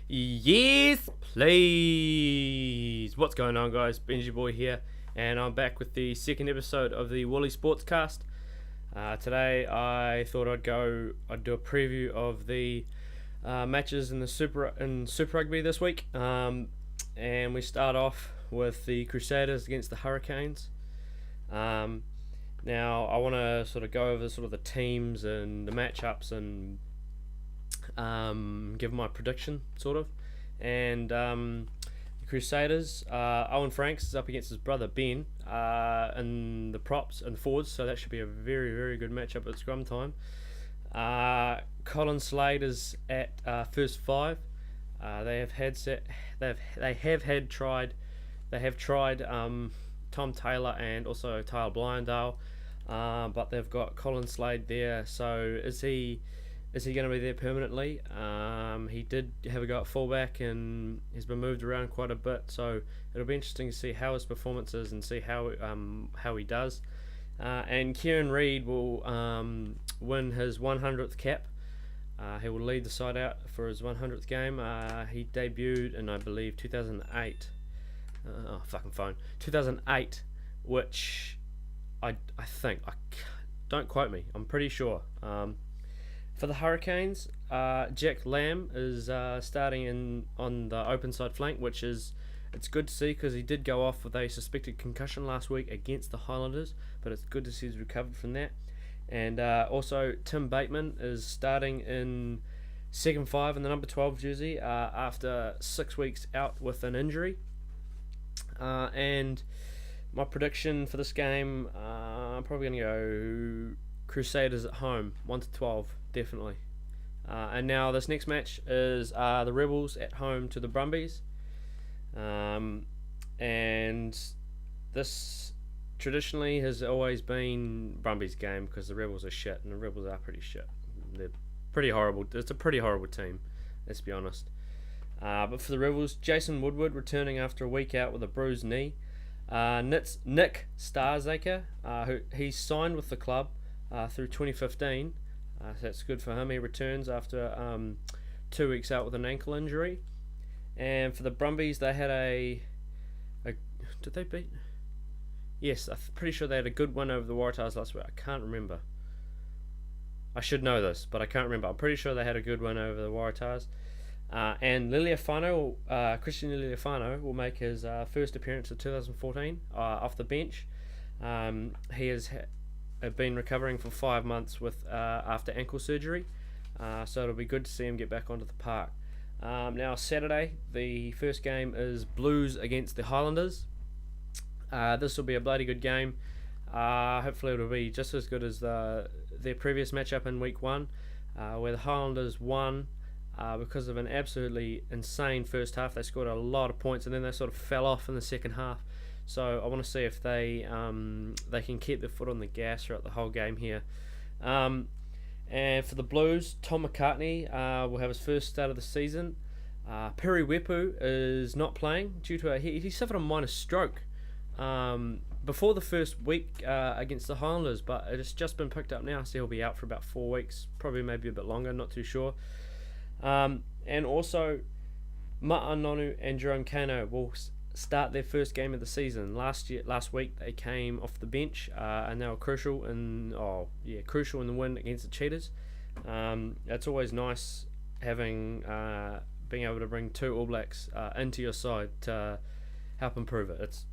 Yes, please. What's going on, guys? Benji Boy here, and I'm back with the second episode of the Wooly Sports Cast. Today, I thought I'd do a preview of the matches in the Super Rugby this week, and we start off with the Crusaders against the Hurricanes. Now, I want to sort of go over sort of the teams and the matchups and give my prediction, sort of. And the Crusaders, Owen Franks is up against his brother Ben in the props and forwards, so that should be a very, very good matchup at scrum time. Colin Slade is at first five. They have tried Tom Taylor and also Tyler Blyndale, but they've got Colin Slade there. So is he going to be there permanently? He did have a go at fullback and he's been moved around quite a bit, so it'll be interesting to see how his performance is and see how he does. And Kieran Reid will win his 100th cap. He will lead the side out for his 100th game. He debuted in, I believe, 2008. 2008, which I think, don't quote me, I'm pretty sure. For the Hurricanes, Jack Lamb is starting on the open side flank, which it's good to see because he did go off with a suspected concussion last week against the Highlanders, but it's good to see he's recovered from that. And also Tim Bateman is starting in second five in the number 12 jersey after 6 weeks out with an injury. And my prediction for this game, I'm probably going to go Crusaders at home, 1-12, definitely. And now this next match is the Rebels at home to the Brumbies. And this traditionally has always been Brumbies' game because the Rebels are shit, and the Rebels are pretty shit. They're pretty horrible. It's a pretty horrible team, let's be honest. But for the Rebels, Jason Woodward returning after a week out with a bruised knee. Nick Starzaker, who he's signed with the club through 2015. So that's good for him. He returns after 2 weeks out with an ankle injury. And for the Brumbies, they had did they beat? Yes, I'm pretty sure they had a good win over the Waratahs last week. I can't remember. I should know this, but I can't remember. I'm pretty sure they had a good win over the Waratahs. And Christian Liliafano will make his first appearance of 2014 off the bench. He has been recovering for 5 months after ankle surgery, so it'll be good to see him get back onto the park. Now Saturday, the first game is Blues against the Highlanders. This will be a bloody good game. Hopefully it'll be just as good as their previous matchup in week 1, where the Highlanders won because of an absolutely insane first half. They scored a lot of points and then they sort of fell off in the second half. So I want to see if they can keep their foot on the gas throughout the whole game here. And for the Blues, Tom McCartney will have his first start of the season. Perry Wepu is not playing due to he suffered a minor stroke before the first week against the Highlanders, but it's just been picked up now, so he'll be out for about 4 weeks, probably maybe a bit longer, not too sure. And also Ma'anonu and Jerome Kano will start their first game of the season. Last week they came off the bench and they were crucial in the win against the Cheetahs. It's always nice having being able to bring 2 All Blacks into your side to help improve it. It's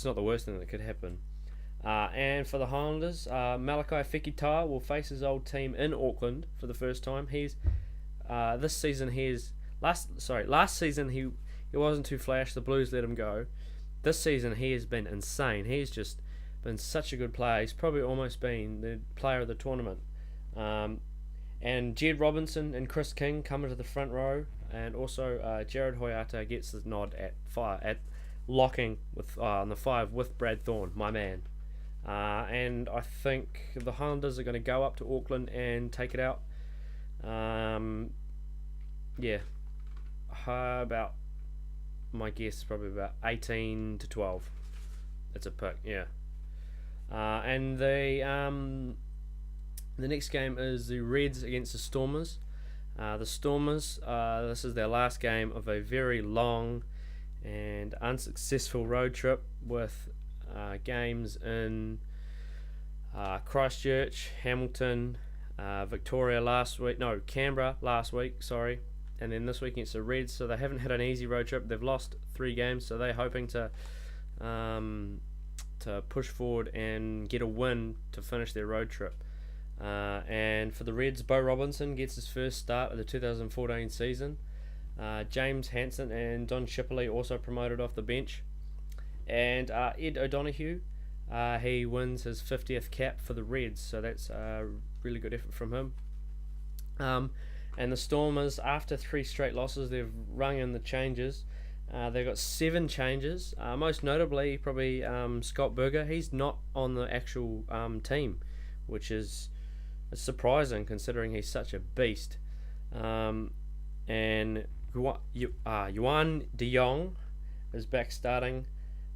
not the worst thing that could happen. And for the Highlanders, Malachi Fekitoa will face his old team in Auckland for the first time. Last season he wasn't too flash. The Blues let him go. This season he has been insane. He's just been such a good player. He's probably almost been the player of the tournament. And Jed Robinson and Chris King come into the front row, and also Jared Hoyata gets the nod at locking with on the 5 with Brad Thorne, my man. And I think the Highlanders are going to go up to Auckland and take it out. About my guess, probably about 18-12. That's a pick, yeah. And the next game is the Reds against the Stormers. The Stormers, this is their last game of a very long and unsuccessful road trip with games in Christchurch, Hamilton, Victoria last week, no, Canberra last week, sorry, and then this week against the Reds. So they haven't had an easy road trip. They've lost 3 games, so they're hoping to push forward and get a win to finish their road trip. And for the Reds, Bo Robinson gets his first start of the 2014 season. James Hansen and Don Shipley also promoted off the bench. And Ed O'Donoghue, he wins his 50th cap for the Reds, so that's a really good effort from him. And the Stormers, after 3 straight losses, they've rung in the changes. They've got 7 changes, most notably probably Scott Berger. He's not on the actual team, which is surprising considering he's such a beast. And Yuan de Jong is back starting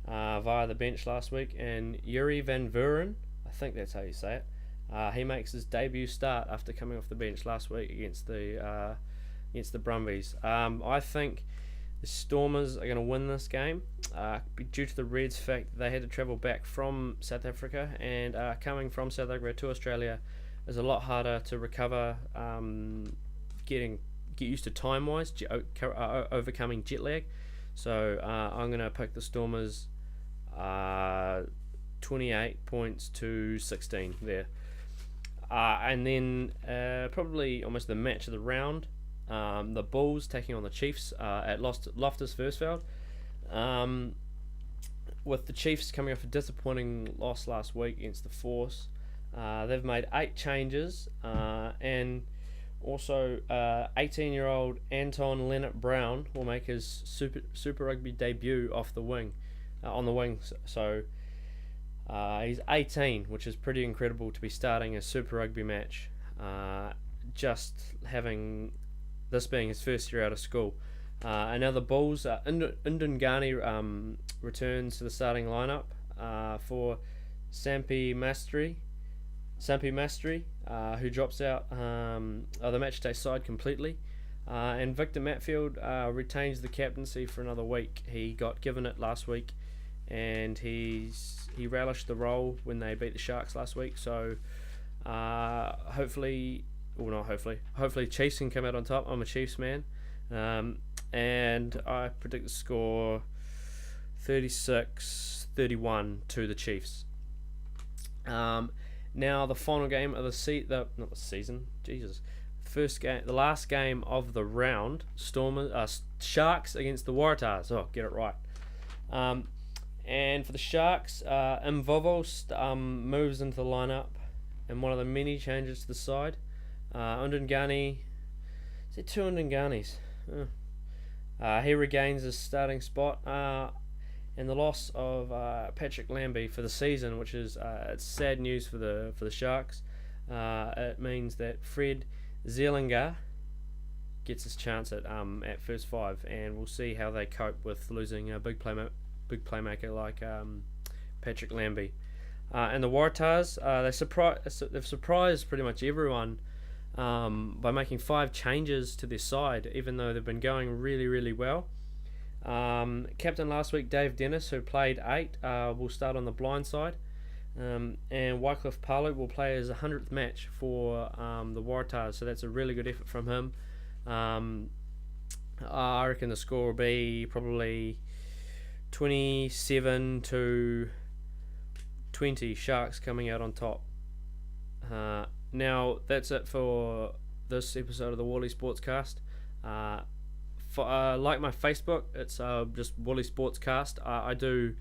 via the bench last week, and Yuri van Vuren, I think that's how you say it, he makes his debut start after coming off the bench last week against the Brumbies. I think the Stormers are going to win this game due to the Reds' fact they had to travel back from South Africa, and coming from South Africa to Australia is a lot harder to recover, get used to time-wise, overcoming jet lag. So I'm going to pick the Stormers 28 points to 16 there. And then probably almost the match of the round, the Bulls taking on the Chiefs at Loftus Versfeld. With the Chiefs coming off a disappointing loss last week against the Force, they've made 8 changes, and also 18-year-old Anton Leonard Brown will make his Super Rugby debut off the wing, on the wing. So he's 18, which is pretty incredible to be starting a Super Rugby match, just having this being his first year out of school. And now the Bulls, Undungani returns to the starting lineup for Sampi Mastri, who drops out of the matchday side completely. And Victor Matfield retains the captaincy for another week. He got given it last week, and he relished the role when they beat the Sharks last week. So hopefully Chiefs can come out on top. I'm a Chiefs man. And I predict the score 36-31 to the Chiefs. Now the final game of the the last game of the round, Sharks against the Waratahs. Oh, get it right. And for the Sharks, Mvovo moves into the lineup, and one of the many changes to the side. Undungani, is it 2 Undunganis? He regains his starting spot, and the loss of Patrick Lambie for the season, which is it's sad news for the Sharks. It means that Fred Zelinger gets his chance at first 5, and we'll see how they cope with losing a big playmaker like Patrick Lambie. And the Waratahs, they've surprised pretty much everyone by making 5 changes to their side, even though they've been going really, really well. Captain last week, Dave Dennis, who played 8, will start on the blind side, and Wycliffe Palu will play his 100th match for the Waratahs, so that's a really good effort from him. I reckon the score will be probably 27-20, Sharks coming out on top. Now that's it for this episode of the Wally Sportscast. Like my Facebook, it's just Wally Sportscast. I do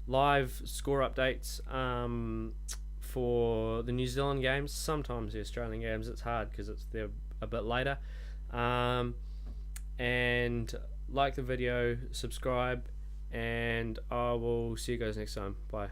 live score updates for the New Zealand games, sometimes the Australian games. It's hard because they're a bit later. And like the video, subscribe, and I will see you guys next time. Bye.